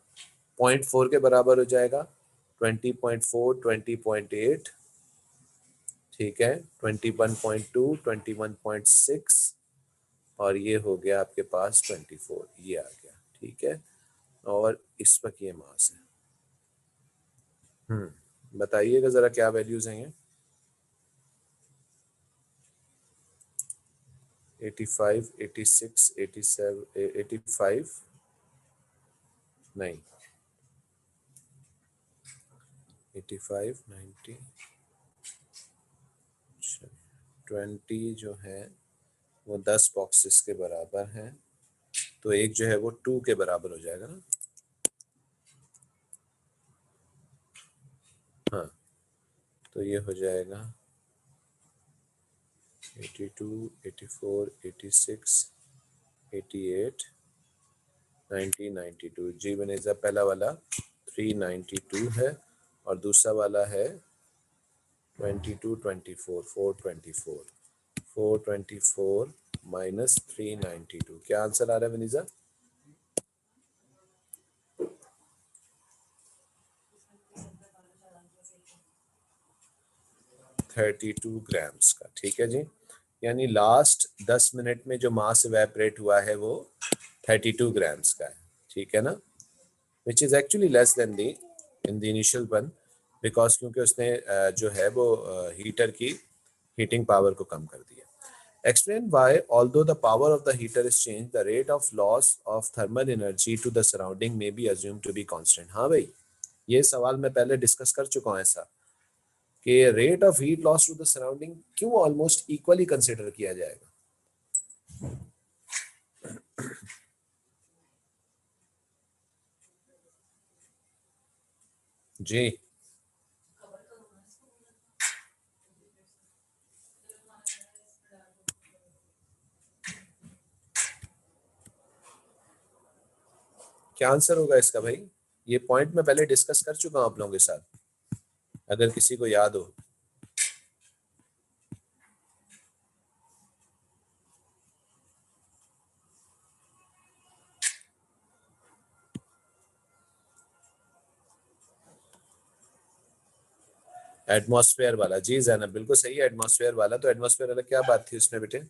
0.4 के बराबर हो जाएगा। 20.4, 20.8, ठीक है, 21.2, 21.6, और ये हो गया आपके पास 24, ये आ गया। ठीक है, और इस वक्त ये मास है। बताइएगा जरा क्या वैल्यूज हैं ये। 85, 86, 87, 85 नहीं, 85, 90, 20 जो है वो 10 बॉक्सेस के बराबर है, तो एक जो है वो 2 के बराबर हो जाएगा ना। हाँ, तो ये हो जाएगा 82, 84, 86, 88, 90, 92। जी बनेजा पहला वाला 392 है, और दूसरा वाला है 22, 24, 424, 424 माइनस 392। क्या आंसर आ रहा है वनीजा? 32 ग्राम्स का। ठीक है जी, यानी लास्ट 10 मिनट में जो मास इवेपोरेट हुआ है वो 32 ग्राम्स का है। ठीक है ना, विच is actually less than the in the initial one, because क्योंकि उसने जो है वो हीटर की हीटिंग पावर को कम कर दिया। Explain why, although the power of the heater is changed, the rate of loss of thermal energy to the surrounding may be assumed to be constant। हाँ भाई, ये सवाल मैं पहले डिस्कस कर चुका हूँ ऐसा, कि rate of heat loss to the surrounding क्यों ऑलमोस्ट इक्वली कंसिडर किया जाएगा। जी, क्या आंसर होगा इसका भाई? ये पॉइंट मैं पहले डिस्कस कर चुका हूं आप लोगों के साथ, अगर किसी को याद हो। एटमॉस्फेयर वाला, जी जैनब बिल्कुल सही है, एटमॉस्फेयर वाला। तो एटमॉस्फेयर वाला क्या बात थी उसमें बेटे?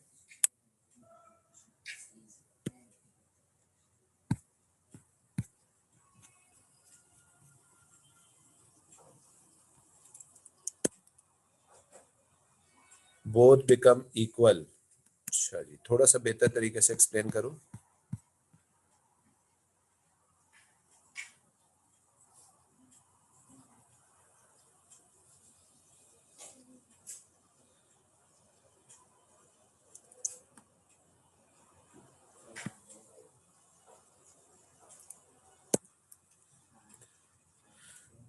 Both become equal. अच्छा जी, थोड़ा सा बेहतर तरीके से एक्सप्लेन करो।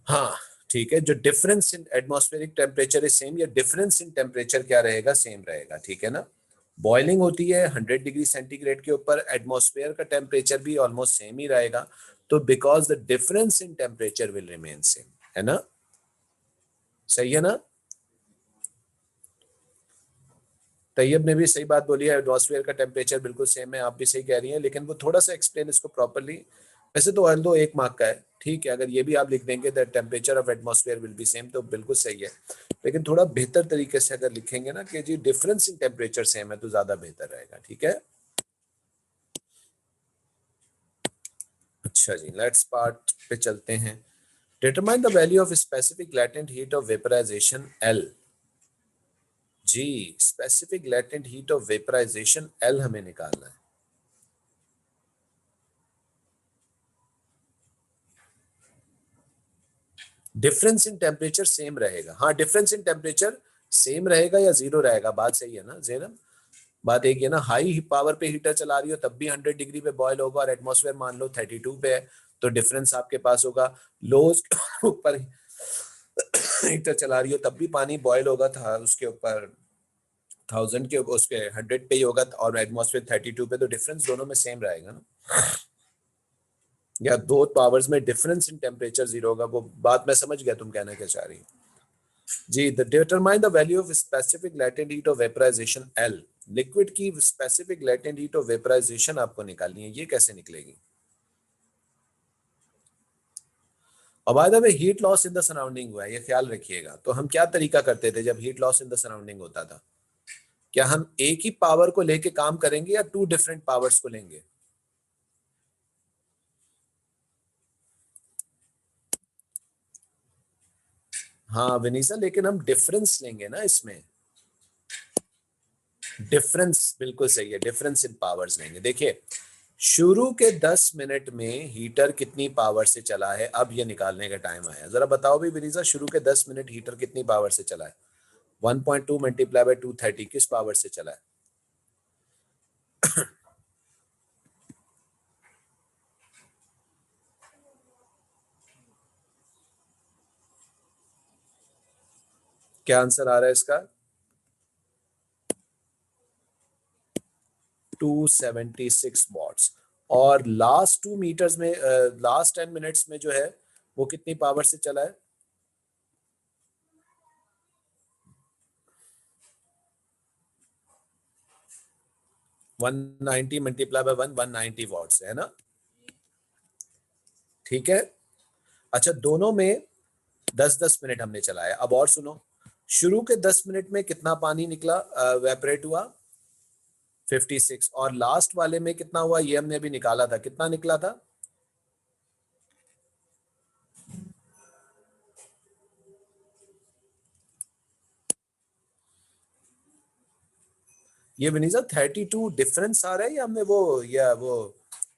हाँ ठीक है, जो difference in atmospheric temperature is same, या डिफरेंस इन टेम्परेचर क्या रहेगा, सेम रहेगा, ठीक है ना। बॉइलिंग होती है 100 डिग्री सेंटीग्रेड के ऊपर, एटमॉस्फेयर का टेम्परेचर भी ऑलमोस्ट सेम ही रहेगा, तो because the difference in temperature will remain same, है ना, सही है ना। तैयब ने भी सही बात बोली है, एटमॉस्फेयर का टेम्परेचर बिल्कुल सेम है, आप भी सही कह रही हैं, लेकिन वो थोड़ा सा एक्सप्लेन इसको प्रॉपरली। वैसे तो ऑल्दो 1 मार्क का है, ठीक है, अगर ये भी आप लिख देंगे the temperature of atmosphere will be same, तो बिल्कुल सही है, लेकिन थोड़ा बेहतर तरीके से अगर लिखेंगे ना कि जी डिफरेंस इन टेम्परेचर सेम है, तो ज्यादा बेहतर रहेगा, ठीक है। अच्छा जी, लेट्स पार्ट पे चलते हैं। Determine the value of specific latent heat of vaporisation L। जी, specific latent heat of vaporisation L हमें निकालना है। डिफरेंस इन टेम्परेचर सेम रहेगा, हाँ डिफरेंस इन टेम्परेचर सेम रहेगा या जीरो रहेगा, बात सही है ना जैनब। बात एक है ना, हाई पावर पे हीटर चला रही हो तब भी 100 डिग्री पे बॉयल होगा, और एटमॉस्फेयर मान लो 32 पे है, तो डिफरेंस आपके पास होगा। लो ऊपर हीटर चला रही हो तब भी पानी बॉयल होगा था उसके ऊपर 1000 के उसके 100 पे ही होगा, और एटमॉस्फेयर 32 पे, तो डिफरेंस दोनों में सेम रहेगा ना, या दो पावर्स में डिफरेंस इन टेम्परेचर जीरो होगा, वो बात मैं समझ गया तुम कहना क्या चाह रही हो। जी, the determine the value of specific latent heat of vaporisation L। Liquid की specific latent heat of vaporization आपको निकालनी है, ये कैसे निकलेगी। और by the way heat loss in the surrounding हुआ है, ये ख्याल रखिएगा, तो हम क्या तरीका करते थे जब heat loss in the surrounding होता था, क्या हम एक ही पावर को लेके काम करेंगे या 2 डिफरेंट पावर्स को लेंगे। हाँ विनीसा, लेकिन हम डिफरेंस लेंगे ना इसमें, डिफरेंस बिल्कुल सही है, डिफरेंस इन पावर्स लेंगे। देखिए, शुरू के 10 मिनट में हीटर कितनी पावर से चला है, अब ये निकालने का टाइम आया, जरा बताओ भी विनीसा, शुरू के 10 मिनट हीटर कितनी पावर से चला है। 1.2 मल्टीप्लाई बाय 230 किस पावर से चला है। क्या आंसर आ रहा है इसका। 276 वॉट्स। और लास्ट 2 मीटर्स में, लास्ट 10 मिनट्स में जो है वो कितनी पावर से चला है। 190 मल्टीप्लाई बाय 190 वॉट्स है ना, ठीक है। अच्छा, दोनों में 10-10 मिनट हमने चलाया। अब और सुनो, शुरू के 10 मिनट में कितना पानी निकला, वेपरेट हुआ 56, और लास्ट वाले में कितना हुआ, ये हमने अभी निकाला था, कितना निकला था। ये विनीजा 32 डिफरेंस आ रहा है, या हमने वो, या वो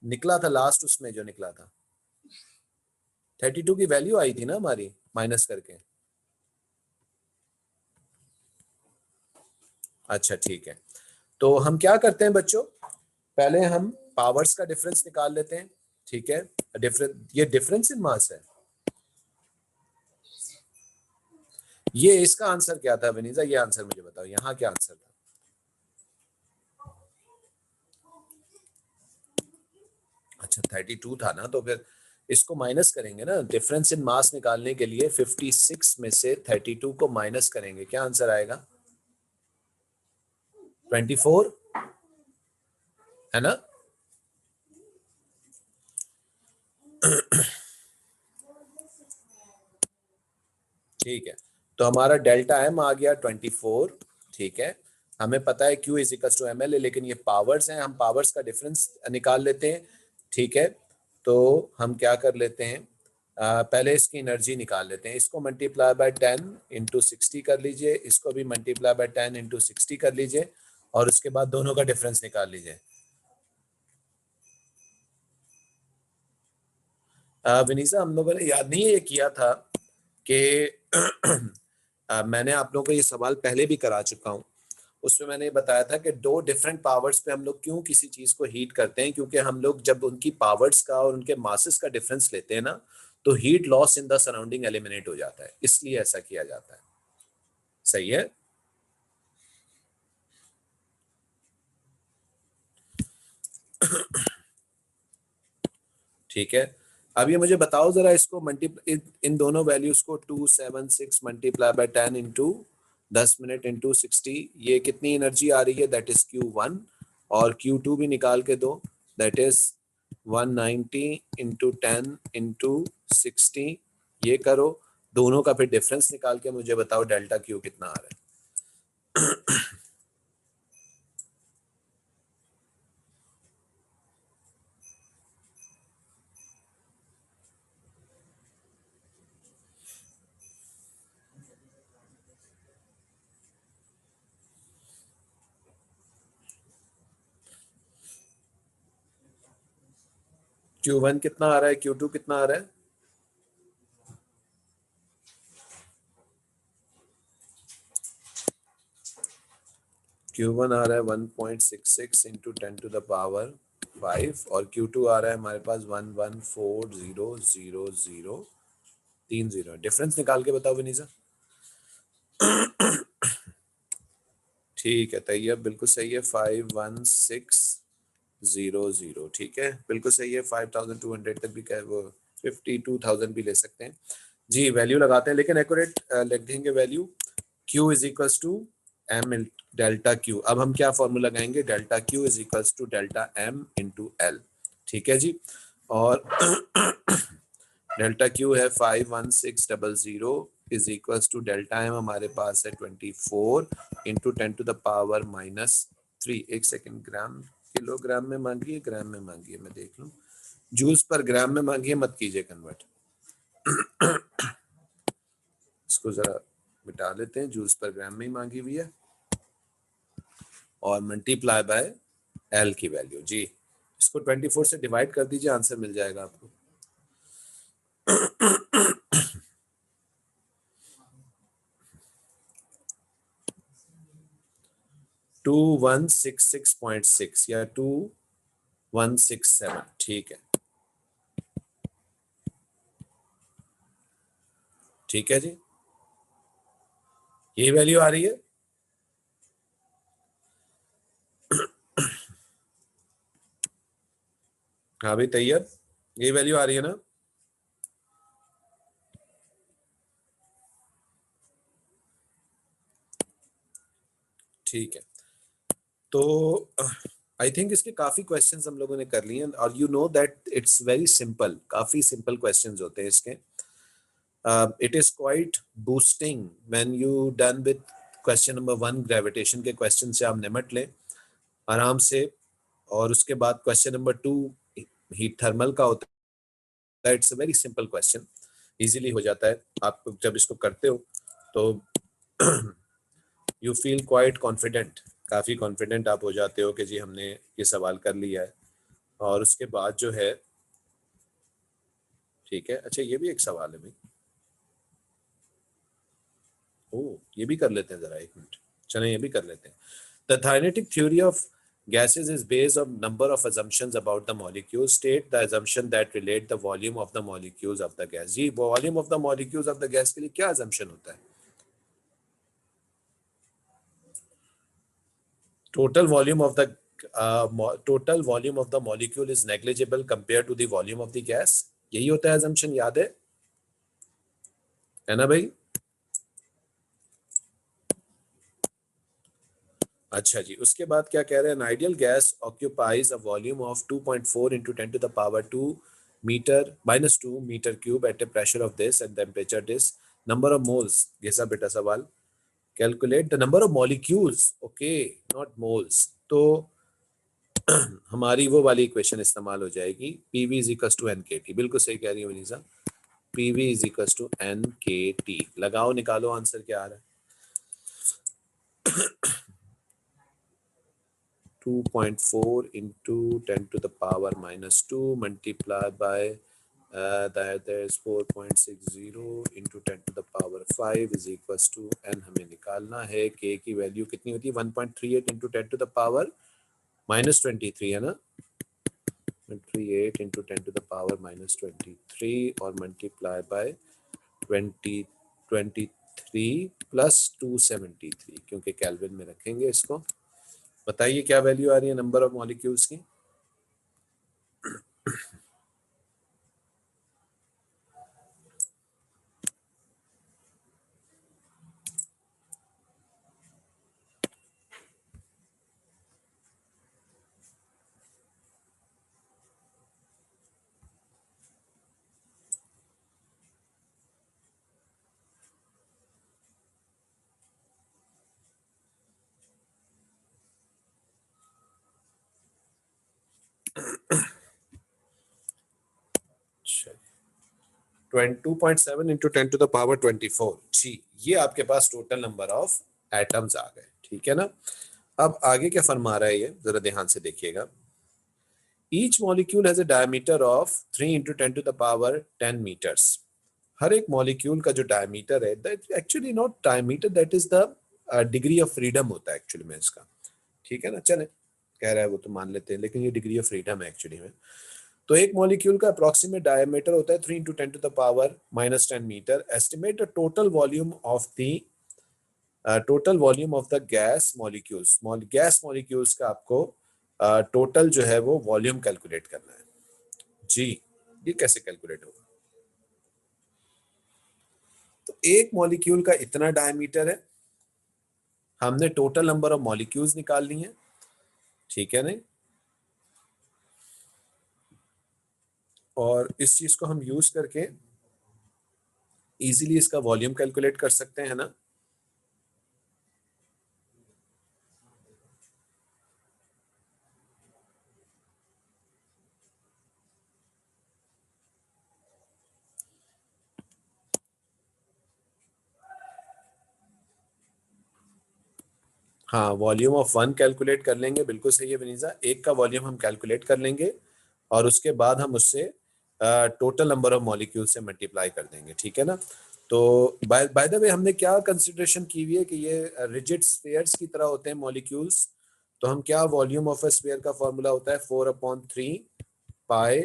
निकला था लास्ट उसमें जो निकला था, 32 की वैल्यू आई थी ना हमारी माइनस करके। अच्छा ठीक है, तो हम क्या करते हैं बच्चों, पहले हम पावर्स का डिफरेंस निकाल लेते हैं, ठीक है। डिफरेंस, ये डिफरेंस इन मास है। ये इसका आंसर क्या था विनीजा, ये आंसर मुझे बताओ, यहाँ क्या आंसर था। अच्छा 32 था ना, तो फिर इसको माइनस करेंगे ना, डिफरेंस इन मास निकालने के लिए 56 में से 32 को माइनस करेंगे, क्या आंसर आएगा। 24, है ना। ठीक है, तो हमारा डेल्टा एम आ गया 24, ठीक है। हमें पता है Q is equal to ml है, लेकिन ये पावर्स हैं, हम पावर्स का डिफरेंस निकाल लेते हैं, ठीक है। तो हम क्या कर लेते हैं, पहले इसकी एनर्जी निकाल लेते हैं। इसको मल्टीप्लाई बाय 10 इंटू 60 कर लीजिए, इसको भी मल्टीप्लाई बाय 10 इंटू 60 कर लीजिए, और उसके बाद दोनों का डिफरेंस निकाल लीजिए। विनीसा, हम लोगों ने याद नहीं ये किया था कि मैंने आप लोगों को ये सवाल पहले भी करा चुका हूँ। उसमें मैंने बताया था कि दो डिफरेंट पावर्स पे हम लोग क्यों किसी चीज को हीट करते हैं, क्योंकि हम लोग जब उनकी पावर्स का और उनके मासेस का डिफरेंस लेते हैं ना, तो heat loss in the surrounding eliminate हो जाता है, इसलिए ऐसा किया जाता है। सही है। ठीक है, अब ये मुझे बताओ जरा, इसको मल्टीप्लाई इन दोनों वैल्यूज को 276 multiply by 10 into 10 minute into 60, ये कितनी एनर्जी आ रही है, दैट इज Q1, और Q2 भी निकाल के दो, दैट इज 190 इंटू 10 इंटू 60। ये करो, दोनों का फिर डिफरेंस निकाल के मुझे बताओ डेल्टा Q कितना आ रहा है। Q1 कितना आ रहा है, Q2 कितना आ रहा है? Q1 आ रहा है 1.66 इंटू 10 टू द पावर 5, और Q2 आ रहा है हमारे पास 11400030। डिफरेंस निकाल के बताओ विनीसा। ठीक है तैयब, बिल्कुल सही है, 51600। ठीक है, बिल्कुल सही है। 5200 तक भी, वो 52,000 भी ले सकते हैं जी। वैल्यू लगाते हैं, लेकिन एक्यूरेट लिख देंगे value. Q is equals to M delta Q। अब हम क्या फॉर्मूला लगाएंगे, delta Q is equals to delta M into L। ठीक है जी, और डेल्टा Q है 51600 is equals to delta M हमारे पास है 24 इंटू 10 टू द पावर -3। एक सेकेंड, ग्राम किलोग्राम में मांगिए, ग्राम में मांगिए, मैं देख लूं। जूल्स पर ग्राम में मांगिए, मत कीजिए कन्वर्ट। इसको जरा मिटा लेते हैं, जूल्स पर ग्राम में ही मांगी हुई है, और मल्टीप्लाई बाय एल की वैल्यू जी। इसको 24 से डिवाइड कर दीजिए, आंसर मिल जाएगा आपको। 2166.6 या 2167। ठीक है, ठीक है जी, ये वैल्यू आ रही है। हाँ भाई तैयब, ये वैल्यू आ रही है ना? ठीक है, तो आई थिंक इसके काफी क्वेश्चंस हम लोगों ने कर लिए हैं, और you know that it's very simple, काफी सिंपल क्वेश्चंस होते हैं इसके। It is quite boosting when you done with question number 1, gravitation के क्वेश्चन से आप निपट लें आराम से, और उसके बाद क्वेश्चन नंबर 2 हीट थर्मल का होता है। It's a very simple question, easily हो जाता है। आप जब इसको करते हो तो यू फील क्वाइट कॉन्फिडेंट, काफ़ी कॉन्फिडेंट आप हो जाते हो कि जी हमने ये सवाल कर लिया है। और उसके बाद जो है, ठीक है, अच्छा ये भी एक सवाल है भाई, ओ ये भी कर लेते हैं जरा, एक मिनट, चलें ये भी कर लेते हैं। The kinetic theory of gases is based on number of assumptions about the molecules. State the assumption that relate the volume of the molecules of the gas. जी, volume of the molecules of the gas के लिए क्या assumption होता है? Total volume of the total volume of the molecule is negligible compared to the volume of the gas. यही होता है assumption, याद है ना भाई? अच्छा जी, उसके बाद क्या कह रहे हैं, ideal gas occupies a volume of 2.4 into 10 to the power 2 metre -2 metre cube at a pressure of this and temperature this. Number of moles, ये सब बेटा सवाल। Calculate the number of molecules, okay not moles. तो हमारी वो वाली equation इस्तेमाल हो जाएगी, PV is equals to N K T. बिल्कुल सही कह रही है Vanisa, PV is equal to NKT। लगाओ, निकालो आंसर क्या आ रहा है। 2.4 into 10 to the power minus 2 multiplied by that is 4.60 into 10 to the power 5 is equals to n। हमें निकालना है k की वैल्यू कितनी होती है, 1.38 into 10 to the power minus 23 है ना, 38 into 10 to the power minus 23 और multiply by 23 plus 273, क्योंकि केल्विन में रखेंगे इसको। बताइए क्या वैल्यू आ रही है नंबर ऑफ मॉलिक्यूल्स की। अच्छा, 22.7 into 10 to the power 24 जी, ये आपके पास टोटल नंबर ऑफ एटम्स आ गए, ठीक है ना। अब आगे क्या फरमा रहा है ये, जरा ध्यान से देखिएगा। Each molecule has a diameter of 3 into 10 to the power 10 meters। हर एक मॉलिक्यूल का जो डायमीटर है, that actually not diameter, that is the degree of freedom होता है एक्चुअली में इसका, ठीक है ना। चले, कह रहा है वो तो मान लेते हैं, लेकिन ये डिग्री ऑफ फ्रीडम है एक्चुअली में। तो एक मॉलिक्यूल का अप्रोक्सीमेट डायमीटर होता है 3 into 10 to the power minus 10 metre. Estimate the total volume of the gas molecules. Gas molecules का आपको टोटल जो है वो वॉल्यूम कैलकुलेट करना है जी। ये कैसे कैलकुलेट होगा, तो एक मॉलिक्यूल का इतना डायमीटर है, हमने टोटल नंबर ऑफ मॉलिक्यूल्स निकाल ली है, ठीक है ना। और इस चीज को हम यूज करके इजीली इसका वॉल्यूम कैलकुलेट कर सकते हैं ना। हाँ, वॉल्यूम ऑफ वन कैलकुलेट कर लेंगे, बिल्कुल सही है विनीजा। एक का वॉल्यूम हम कैलकुलेट कर लेंगे और उसके बाद हम उससे टोटल नंबर ऑफ मॉलिक्यूल से मल्टीप्लाई कर देंगे, ठीक है ना। तो बाय द वे हमने क्या कंसिडरेशन की हुई है कि ये रिजिड स्फीयर्स की तरह होते हैं मॉलिक्यूल्स। तो हम क्या, वॉल्यूम ऑफ अ स्फीयर का फॉर्मूला होता है 4/3 पाई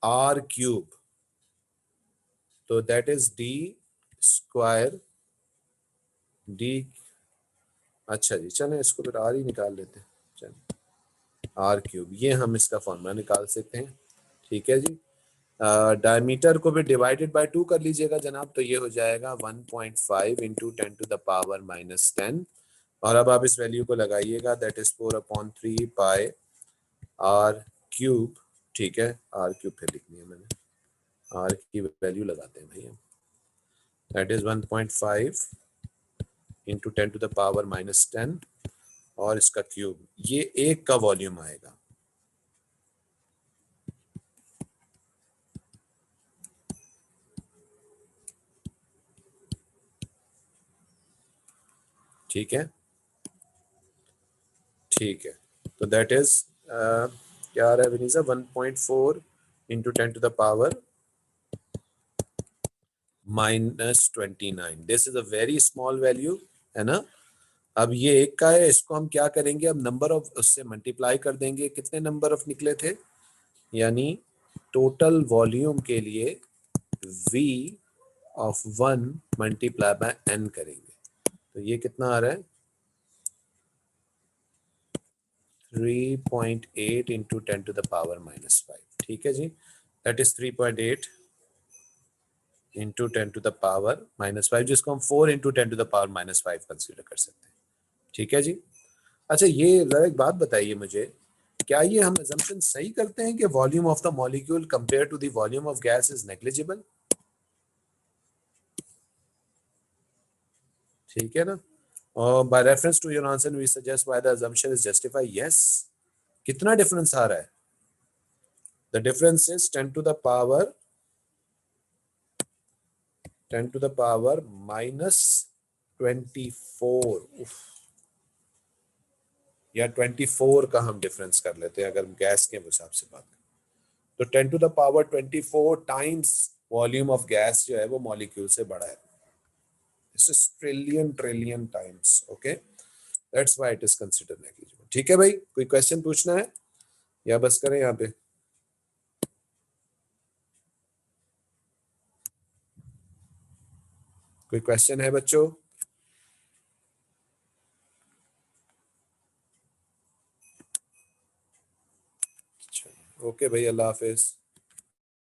आर क्यूब। तो that is D square D. अच्छा जी, चलें इसको फिर आर ही निकाल लेते हैं, चलें आर क्यूब, ये हम इसका फॉर्मूला निकाल सकते हैं, ठीक है जी। डायमीटर को भी डिवाइडेड बाय 2 कर लीजिएगा जनाब, तो ये हो जाएगा 1.5 into 10 to the power minus 10। और अब आप इस वैल्यू को लगाइएगा, that is 4/3 pi R cube, ठीक है। आर क्यूब फिर लिखनी है मैंने, आर की वैल्यू लगाते हैं भैया, that is 1.5 into 10 to the power minus 10 और इसका क्यूब, ये एक का वॉल्यूम आएगा, ठीक है, ठीक है। तो दैट इज क्या आ रहा है Vinija, 1.4 into 10 to the power minus 29। This is a very small value, है ना। अब ये एक का है, इसको हम क्या करेंगे, अब नंबर ऑफ उससे मल्टीप्लाई कर देंगे, कितने नंबर ऑफ निकले थे, यानी टोटल वॉल्यूम के लिए v of 1 multiply by n करेंगे। तो ये कितना आ रहा है, 3.8 into 10 to the power minus 5, ठीक है जी। That is 3.8 into 10 to the power minus 5, जिसको हम 4 into 10 to the power minus 5 consider कर सकते हैं, ठीक है जी। अच्छा, ये जरा एक बात बताइए मुझे, क्या ये हम assumption सही करते हैं कि volume of the molecule compare to the volume of gas is negligible, ठीक है ना। और by reference to your answer we suggest why the assumption is justify, yes. कितना डिफरेंस आ रहा है, the difference is 10 to the power 10 to the power -24, या 24 का हम डिफरेंस कर लेते हैं अगर गैस के हिसाब से बात करें तो 10 to the power 24 times volume of gas जो है वो मॉलिक्यूल से बड़ा है. This is trillion times. Okay, that's why it is considered negligible. ठीक है भाई, कोई क्वेश्चन पूछना है या बस करें यहाँ पे? कोई क्वेश्चन है बच्चों? ओके भाई, अल्लाह हाफिज.